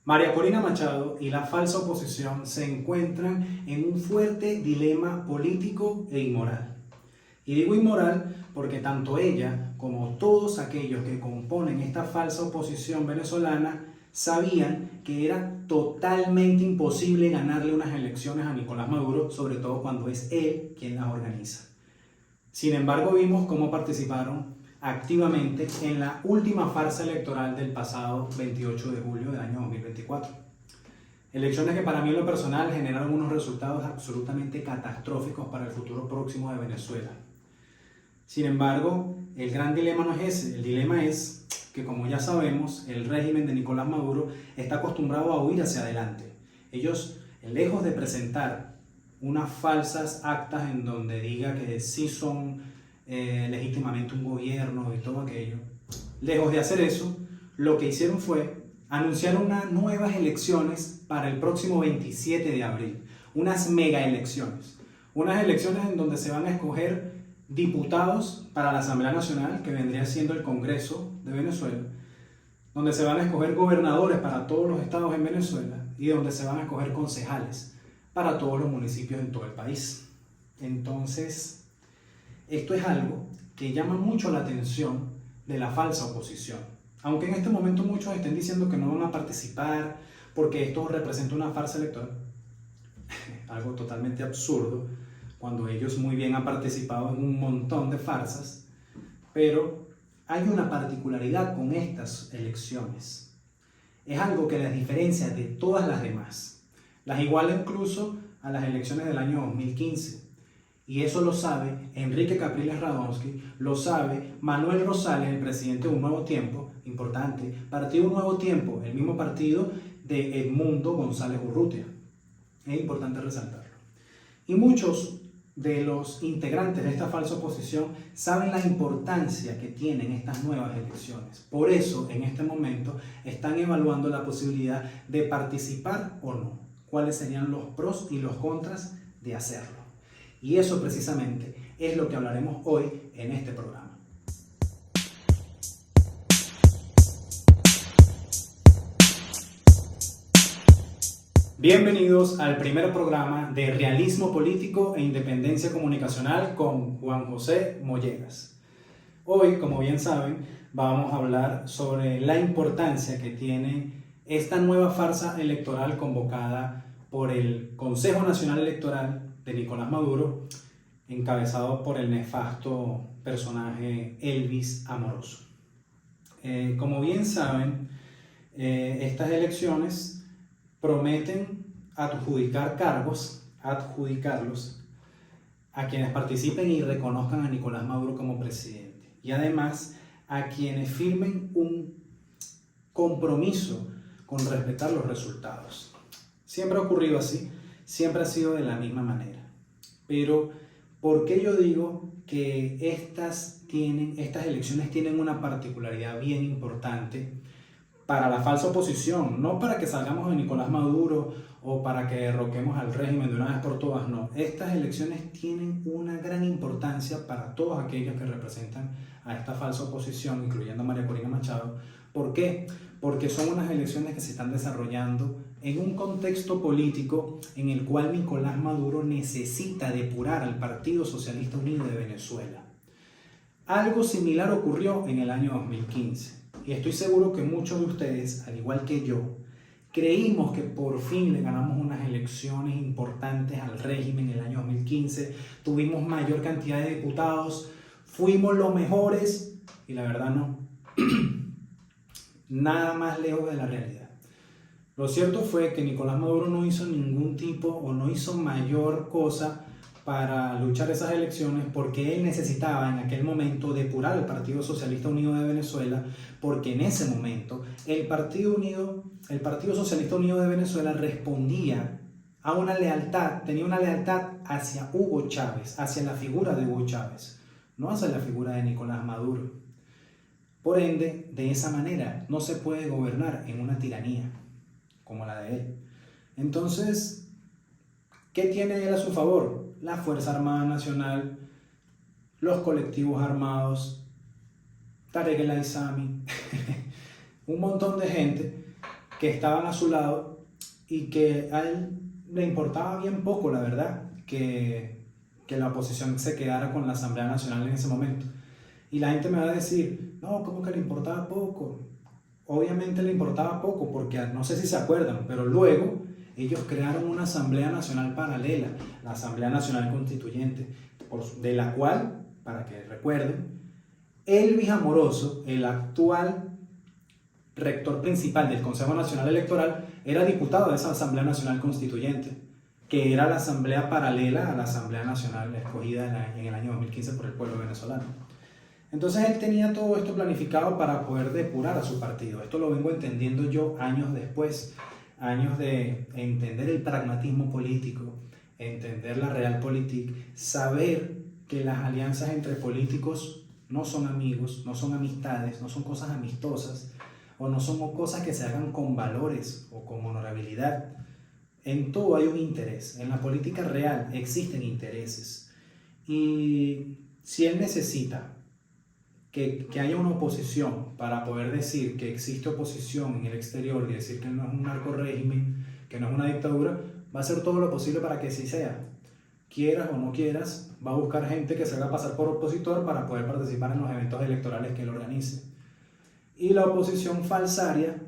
María Corina Machado y la falsa oposición se encuentran en un fuerte dilema político e inmoral. Y digo inmoral porque tanto ella como todos aquellos que componen esta falsa oposición venezolana sabían que era totalmente imposible ganarle unas elecciones a Nicolás Maduro, sobre todo cuando es él quien las organiza. Sin embargo, vimos cómo participaron activamente en la última farsa electoral del pasado 28 de julio del año 2024. Elecciones que para mí en lo personal generaron unos resultados absolutamente catastróficos para el futuro próximo de Venezuela. Sin embargo, el gran dilema no es ese, el dilema es que, como ya sabemos, el régimen de Nicolás Maduro está acostumbrado a huir hacia adelante. Ellos, lejos de presentar unas falsas actas en donde diga que sí son legítimamente un gobierno y todo aquello, lejos de hacer eso, lo que hicieron fue anunciar unas nuevas elecciones para el próximo 27 de abril, unas mega elecciones, unas elecciones en donde se van a escoger diputados para la Asamblea Nacional, que vendría siendo el Congreso de Venezuela, donde se van a escoger gobernadores para todos los estados en Venezuela y donde se van a escoger concejales para todos los municipios en todo el país. Entonces, esto es algo que llama mucho la atención de la falsa oposición. Aunque en este momento muchos estén diciendo que no van a participar porque esto representa una farsa electoral, algo totalmente absurdo, cuando ellos muy bien han participado en un montón de farsas, pero hay una particularidad con estas elecciones. Es algo que las diferencia de todas las demás. Las iguala incluso a las elecciones del año 2015. Y eso lo sabe Enrique Capriles Radonsky, lo sabe Manuel Rosales, el presidente de Un Nuevo Tiempo, importante, Partido Un Nuevo Tiempo, el mismo partido de Edmundo González Urrutia. Es importante resaltarlo. Y muchos de los integrantes de esta falsa oposición saben la importancia que tienen estas nuevas elecciones. Por eso, en este momento, están evaluando la posibilidad de participar o no. Cuáles serían los pros y los contras de hacerlo. Y eso precisamente es lo que hablaremos hoy en este programa. Bienvenidos al primer programa de Realismo Político e Independencia Comunicacional con Juan José Mollegas. Hoy, como bien saben, vamos a hablar sobre la importancia que tiene esta nueva farsa electoral convocada por el Consejo Nacional Electoral de Nicolás Maduro, encabezado por el nefasto personaje Elvis Amoroso. Como bien saben, estas elecciones prometen adjudicarlos a quienes participen y reconozcan a Nicolás Maduro como presidente, y además a quienes firmen un compromiso con respetar los resultados. Siempre ha ocurrido así, siempre ha sido de la misma manera. Pero, ¿por qué yo digo que estas elecciones tienen una particularidad bien importante para la falsa oposición? No para que salgamos de Nicolás Maduro o para que derroquemos al régimen de una vez por todas, no. Estas elecciones tienen una gran importancia para todos aquellos que representan a esta falsa oposición, incluyendo a María Corina Machado. ¿Por qué? Porque son unas elecciones que se están desarrollando en un contexto político en el cual Nicolás Maduro necesita depurar al Partido Socialista Unido de Venezuela. Algo similar ocurrió en el año 2015. Y estoy seguro que muchos de ustedes, al igual que yo, creímos que por fin le ganamos unas elecciones importantes al régimen en el año 2015, tuvimos mayor cantidad de diputados, fuimos los mejores, y la verdad no. Nada más lejos de la realidad. Lo cierto fue que Nicolás Maduro no hizo ningún tipo o no hizo mayor cosa para luchar esas elecciones, porque él necesitaba en aquel momento depurar al Partido Socialista Unido de Venezuela, porque en ese momento el Partido Socialista Unido de Venezuela respondía a una lealtad, tenía una lealtad hacia Hugo Chávez, hacia la figura de Hugo Chávez, no hacia la figura de Nicolás Maduro. Por ende, de esa manera no se puede gobernar en una tiranía como la de él. Entonces, ¿qué tiene él a su favor? La Fuerza Armada Nacional, los colectivos armados, Tarek El Aissami, un montón de gente que estaban a su lado y que a él le importaba bien poco, la verdad, que la oposición se quedara con la Asamblea Nacional en ese momento. Y la gente me va a decir, no, ¿cómo que le importaba poco? Obviamente le importaba poco, porque no sé si se acuerdan, pero luego ellos crearon una Asamblea Nacional paralela, la Asamblea Nacional Constituyente, de la cual, para que recuerden, Elvis Amoroso, el actual rector principal del Consejo Nacional Electoral, era diputado de esa Asamblea Nacional Constituyente, que era la asamblea paralela a la Asamblea Nacional escogida en el año 2015 por el pueblo venezolano. Entonces él tenía todo esto planificado para poder depurar a su partido. Esto lo vengo entendiendo yo años después, años de entender el pragmatismo político, entender la realpolitik, saber que las alianzas entre políticos no son amigos, no son amistades, no son cosas amistosas, o no son cosas que se hagan con valores o con honorabilidad. En todo hay un interés. En la política real existen intereses. Y si él necesita que haya una oposición para poder decir que existe oposición en el exterior y decir que no es un narcorrégimen, que no es una dictadura, va a hacer todo lo posible para que así sea. Quieras o no quieras, va a buscar gente que se haga pasar por opositor para poder participar en los eventos electorales que él organice. Y la oposición falsaria,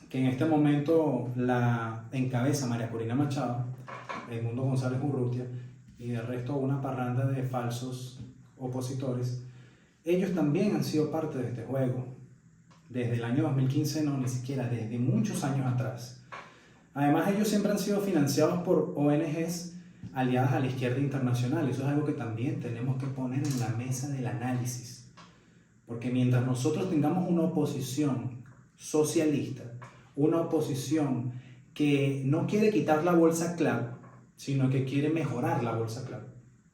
que en este momento la encabeza María Corina Machado, Edmundo González Urrutia, y de resto una parranda de falsos opositores, ellos también han sido parte de este juego. Desde el año 2015, no, ni siquiera, desde muchos años atrás. Además, ellos siempre han sido financiados por ONGs aliadas a la izquierda internacional. Eso es algo que también tenemos que poner en la mesa del análisis. Porque mientras nosotros tengamos una oposición socialista, una oposición que no quiere quitar la bolsa CLAP, sino que quiere mejorar la bolsa CLAP,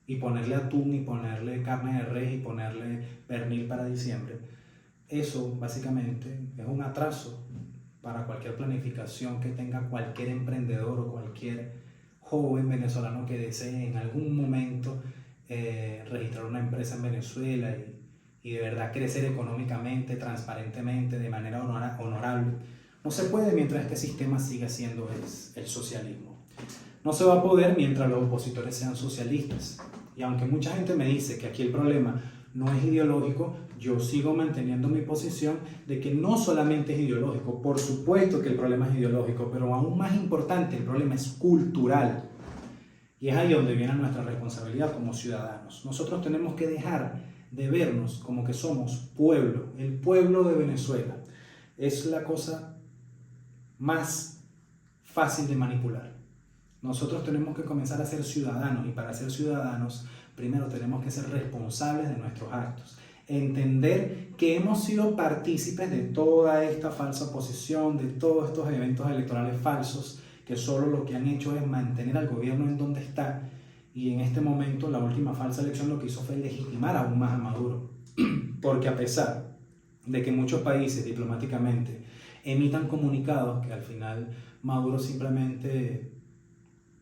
y ponerle atún, y ponerle carne de res, y ponerle pernil para diciembre, eso básicamente es un atraso para cualquier planificación que tenga cualquier emprendedor o cualquier joven venezolano que desee en algún momento registrar una empresa en Venezuela y de verdad crecer económicamente, transparentemente, de manera honorable. No se puede mientras este sistema siga siendo el socialismo. No se va a poder mientras los opositores sean socialistas. Y aunque mucha gente me dice que aquí el problema no es ideológico, yo sigo manteniendo mi posición de que no solamente es ideológico. Por supuesto que el problema es ideológico, pero aún más importante, el problema es cultural. Y es ahí donde viene nuestra responsabilidad como ciudadanos. Nosotros tenemos que dejar de vernos como que somos pueblo, el pueblo de Venezuela. Es la cosa más fácil de manipular. Nosotros tenemos que comenzar a ser ciudadanos, y para ser ciudadanos primero tenemos que ser responsables de nuestros actos, entender que hemos sido partícipes de toda esta falsa oposición, de todos estos eventos electorales falsos, que solo lo que han hecho es mantener al gobierno en donde está, y en este momento la última falsa elección lo que hizo fue legitimar aún más a Maduro, porque a pesar de que muchos países diplomáticamente emitan comunicados que al final Maduro simplemente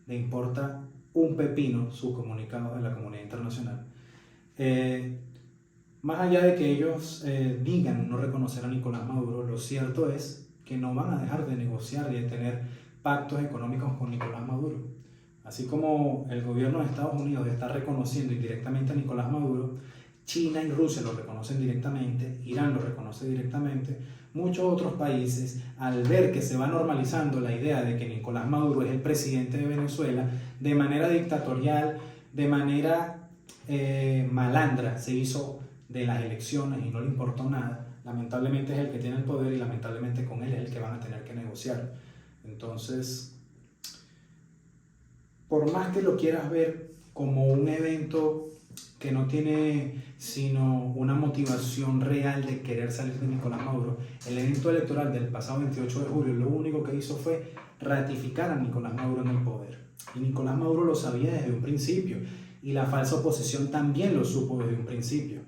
le importa un pepino sus comunicados de la comunidad internacional. Más allá de que ellos digan no reconocer a Nicolás Maduro, lo cierto es que no van a dejar de negociar y de tener pactos económicos con Nicolás Maduro. Así como el gobierno de Estados Unidos está reconociendo indirectamente a Nicolás Maduro, China y Rusia lo reconocen directamente, Irán lo reconoce directamente, muchos otros países, al ver que se va normalizando la idea de que Nicolás Maduro es el presidente de Venezuela, de manera dictatorial, de manera malandra, se hizo de las elecciones y no le importó nada. Lamentablemente es el que tiene el poder y lamentablemente con él es el que van a tener que negociar. Entonces, por más que lo quieras ver como un evento que no tiene sino una motivación real de querer salir de Nicolás Maduro, el evento electoral del pasado 28 de julio lo único que hizo fue ratificar a Nicolás Maduro en el poder. Y Nicolás Maduro lo sabía desde un principio, y la falsa oposición también lo supo desde un principio.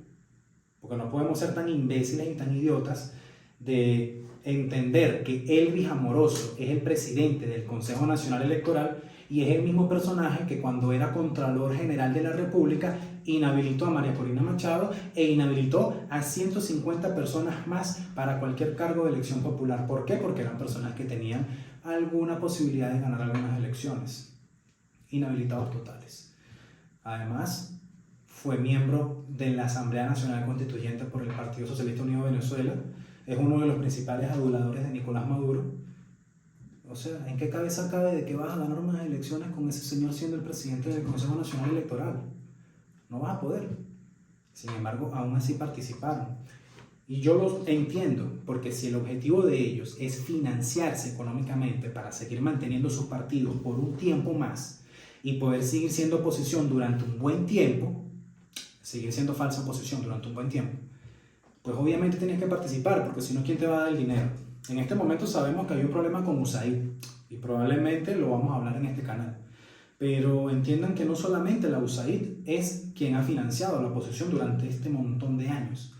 Porque no podemos ser tan imbéciles y tan idiotas de entender que Elvis Amoroso es el presidente del Consejo Nacional Electoral y es el mismo personaje que cuando era Contralor General de la República inhabilitó a María Corina Machado e inhabilitó a 150 personas más para cualquier cargo de elección popular. ¿Por qué? Porque eran personas que tenían alguna posibilidad de ganar algunas elecciones. Inhabilitados totales. Además, fue miembro de la Asamblea Nacional Constituyente por el Partido Socialista Unido de Venezuela. Es uno de los principales aduladores de Nicolás Maduro. O sea, ¿en qué cabeza cabe de que vas a ganar unas elecciones con ese señor siendo el presidente del Consejo Nacional Electoral? No vas a poder. Sin embargo, aún así participaron. Y yo los entiendo, porque si el objetivo de ellos es financiarse económicamente para seguir manteniendo sus partidos por un tiempo más y poder seguir siendo oposición durante un buen tiempo, seguir siendo falsa oposición durante un buen tiempo, pues obviamente tienes que participar, porque si no, ¿quién te va a dar el dinero? En este momento sabemos que hay un problema con USAID y probablemente lo vamos a hablar en este canal. Pero entiendan que no solamente la USAID es quien ha financiado a la oposición durante este montón de años.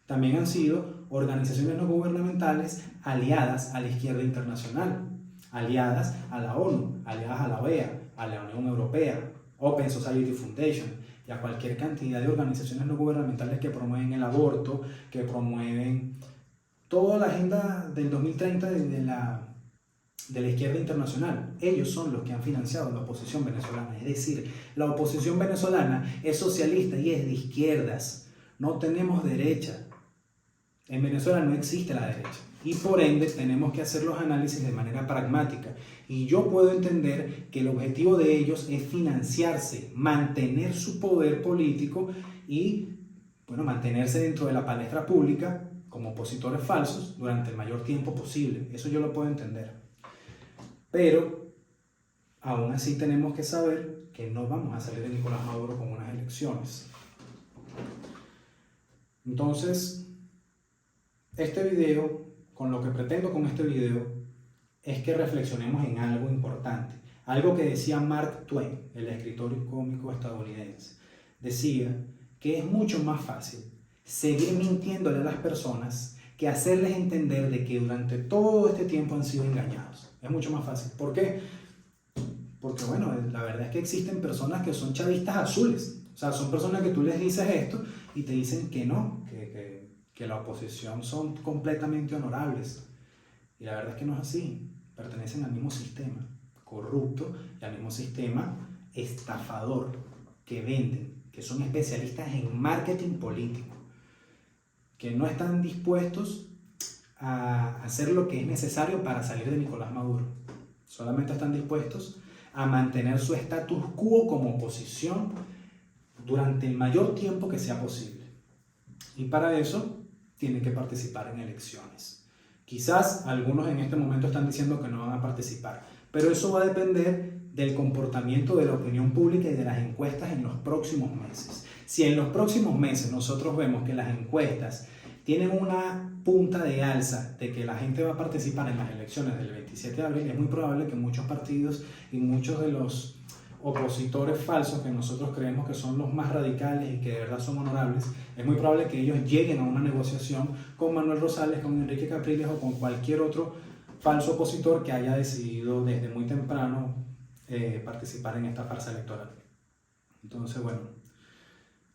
También han sido organizaciones no gubernamentales aliadas a la izquierda internacional, aliadas a la ONU, aliadas a la OEA, a la Unión Europea, Open Society Foundation y a cualquier cantidad de organizaciones no gubernamentales que promueven el aborto, que promueven toda la agenda del 2030 de la izquierda internacional. Ellos son los que han financiado la oposición venezolana. Es decir, la oposición venezolana es socialista y es de izquierdas. No tenemos derecha. En Venezuela no existe la derecha. Y por ende tenemos que hacer los análisis de manera pragmática. Y yo puedo entender que el objetivo de ellos es financiarse, mantener su poder político y, bueno, mantenerse dentro de la palestra pública como opositores falsos durante el mayor tiempo posible. Eso yo lo puedo entender. Pero aún así tenemos que saber que no vamos a salir de Nicolás Maduro con unas elecciones. Entonces, con lo que pretendo con este video, es que reflexionemos en algo importante. Algo que decía Mark Twain, el escritor y cómico estadounidense. Decía que es mucho más fácil seguir mintiéndole a las personas que hacerles entender de que durante todo este tiempo han sido engañados. Es mucho más fácil. ¿Por qué? Porque, bueno, la verdad es que existen personas que son chavistas azules. O sea, son personas que tú les dices esto y te dicen que no, que la oposición son completamente honorables. Y la verdad es que no es así. Pertenecen al mismo sistema corrupto y al mismo sistema estafador que venden, que son especialistas en marketing político, que no están dispuestos a hacer lo que es necesario para salir de Nicolás Maduro. Solamente están dispuestos a mantener su status quo como oposición durante el mayor tiempo que sea posible. Y para eso tienen que participar en elecciones. Quizás algunos en este momento están diciendo que no van a participar, pero eso va a depender del comportamiento de la opinión pública y de las encuestas en los próximos meses. Si en los próximos meses nosotros vemos que las encuestas tienen una punta de alza de que la gente va a participar en las elecciones del 27 de abril, es muy probable que muchos partidos y muchos de los opositores falsos que nosotros creemos que son los más radicales y que de verdad son honorables, es muy probable que ellos lleguen a una negociación con Manuel Rosales, con Enrique Capriles o con cualquier otro falso opositor que haya decidido desde muy temprano participar en esta farsa electoral. Entonces, bueno,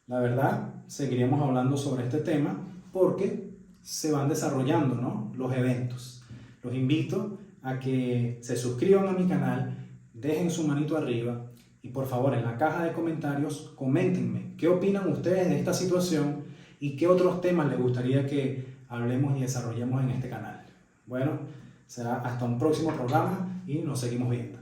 la verdad, seguiremos hablando sobre este tema porque se van desarrollando, ¿no?, los eventos. Los invito a que se suscriban a mi canal, dejen su manito arriba y por favor en la caja de comentarios coméntenme qué opinan ustedes de esta situación y qué otros temas les gustaría que hablemos y desarrollemos en este canal. Bueno, será hasta un próximo programa y nos seguimos viendo.